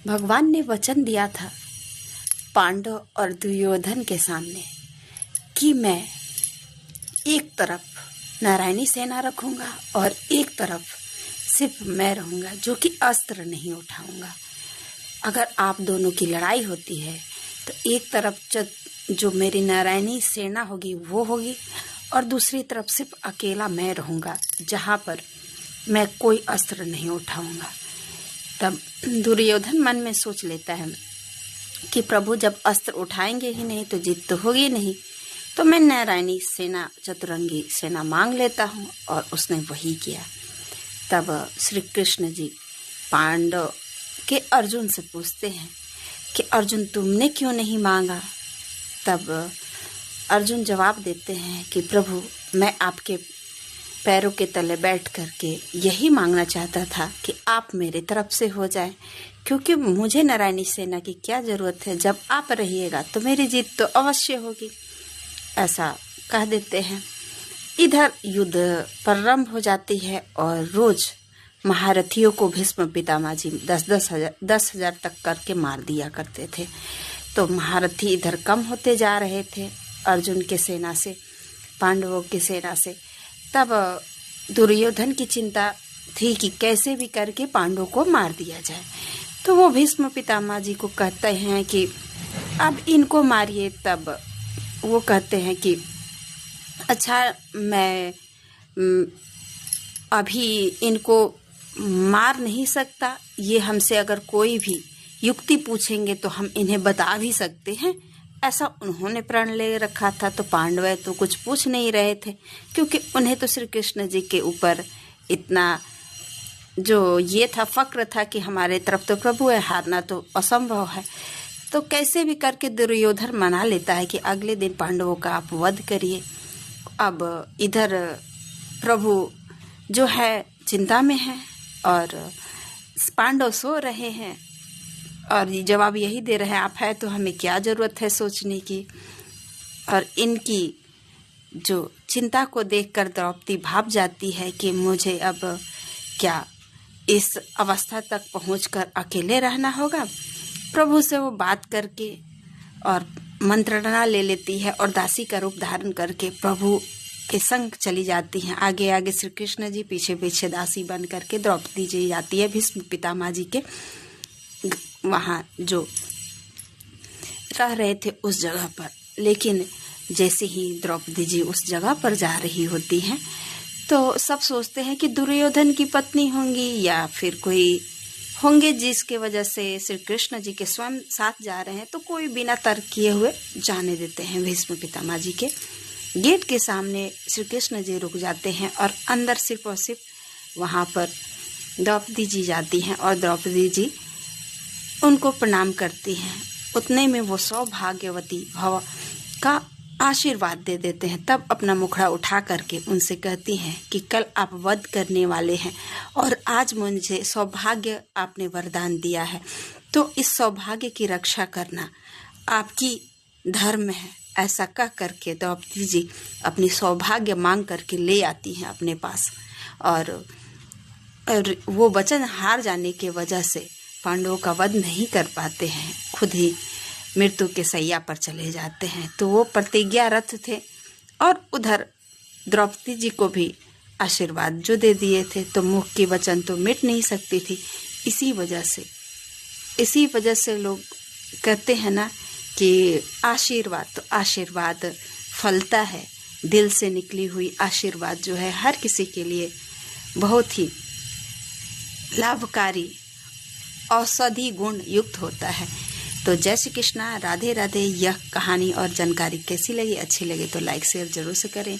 भगवान ने वचन दिया था पांडव और दुर्योधन के सामने कि मैं एक तरफ नारायणी सेना रखूंगा और एक तरफ सिर्फ मैं रहूंगा, जो कि अस्त्र नहीं उठाऊंगा। अगर आप दोनों की लड़ाई होती है तो एक तरफ जो मेरी नारायणी सेना होगी वो होगी और दूसरी तरफ सिर्फ अकेला मैं रहूंगा, जहां पर मैं कोई अस्त्र नहीं उठाऊंगा। तब दुर्योधन मन में सोच लेता है कि प्रभु जब अस्त्र उठाएंगे ही नहीं तो जीत तो होगी नहीं, तो मैं नारायणी सेना, चतुरंगी सेना मांग लेता हूँ। और उसने वही किया। तब श्री कृष्ण जी पांडव के अर्जुन से पूछते हैं कि अर्जुन तुमने क्यों नहीं मांगा। तब अर्जुन जवाब देते हैं कि प्रभु मैं आपके पैरों के तले बैठ करके यही मांगना चाहता था कि आप मेरे तरफ से हो जाए, क्योंकि मुझे नारायणी सेना की क्या ज़रूरत है, जब आप रहिएगा तो मेरी जीत तो अवश्य होगी। ऐसा कह देते हैं। इधर युद्ध प्रारंभ हो जाती है और रोज महारथियों को भीष्म पितामह जी 10,000 तक करके मार दिया करते थे। तो महारथी इधर कम होते जा रहे थे अर्जुन के सेना से, पांडवों की सेना से। तब दुर्योधन की चिंता थी कि कैसे भी करके पांडवों को मार दिया जाए। तो वो भीष्म पितामह जी को कहते हैं कि अब इनको मारिए। तब वो कहते हैं कि अच्छा मैं अभी इनको मार नहीं सकता, ये हमसे अगर कोई भी युक्ति पूछेंगे तो हम इन्हें बता भी सकते हैं। ऐसा उन्होंने प्रण ले रखा था। तो पांडव तो कुछ पूछ नहीं रहे थे, क्योंकि उन्हें तो श्री कृष्ण जी के ऊपर इतना जो ये था, फक्र था कि हमारे तरफ तो प्रभु है, हारना तो असंभव है। तो कैसे भी करके दुर्योधन मना लेता है कि अगले दिन पांडवों का आप वध करिए। अब इधर प्रभु जो है चिंता में है और पांडव सो रहे हैं और जवाब यही दे रहे हैं, आप है तो हमें क्या ज़रूरत है सोचने की। और इनकी जो चिंता को देखकर द्रौपदी भाप जाती है कि मुझे अब क्या इस अवस्था तक पहुंचकर अकेले रहना होगा। प्रभु से वो बात करके और मंत्रणा ले लेती है और दासी का रूप धारण करके प्रभु के संग चली जाती हैं। आगे आगे श्री कृष्ण जी, पीछे पीछे दासी बन करके द्रौपदी जी जाती है भीष्म पितामह जी के वहाँ जो रह रहे थे उस जगह पर। लेकिन जैसे ही द्रौपदी जी उस जगह पर जा रही होती हैं तो सब सोचते हैं कि दुर्योधन की पत्नी होंगी या फिर कोई होंगे, जिसके वजह से श्री कृष्ण जी के स्वयं साथ जा रहे हैं। तो कोई बिना तर्क किए हुए जाने देते हैं। भीष्म पितामह जी के गेट के सामने श्री कृष्ण जी रुक जाते हैं और अंदर सिर्फ और सिर्फ वहाँ पर द्रौपदी जी जाती हैं और द्रौपदी जी उनको प्रणाम करती हैं। उतने में वो सौभाग्यवती भव का आशीर्वाद दे देते हैं। तब अपना मुखड़ा उठा करके उनसे कहती हैं कि कल आप वध करने वाले हैं और आज मुझे सौभाग्य आपने वरदान दिया है, तो इस सौभाग्य की रक्षा करना आपकी धर्म है। ऐसा कह करके द्रौपदी जी अपनी सौभाग्य मांग करके ले आती हैं अपने पास। और वो वचन हार जाने के वजह से पांडवों का वध नहीं कर पाते हैं, खुद ही मृत्यु के सैया पर चले जाते हैं। तो वो प्रतिज्ञारत थे और उधर द्रौपदी जी को भी आशीर्वाद जो दे दिए थे, तो मुख की वचन तो मिट नहीं सकती थी। इसी वजह से लोग कहते हैं ना कि आशीर्वाद फलता है। दिल से निकली हुई आशीर्वाद जो है हर किसी के लिए बहुत ही लाभकारी, औषधि गुण युक्त होता है। तो जय श्री कृष्णा, राधे राधे। यह कहानी और जानकारी कैसी लगी, अच्छी लगे तो लाइक शेयर जरूर से करें।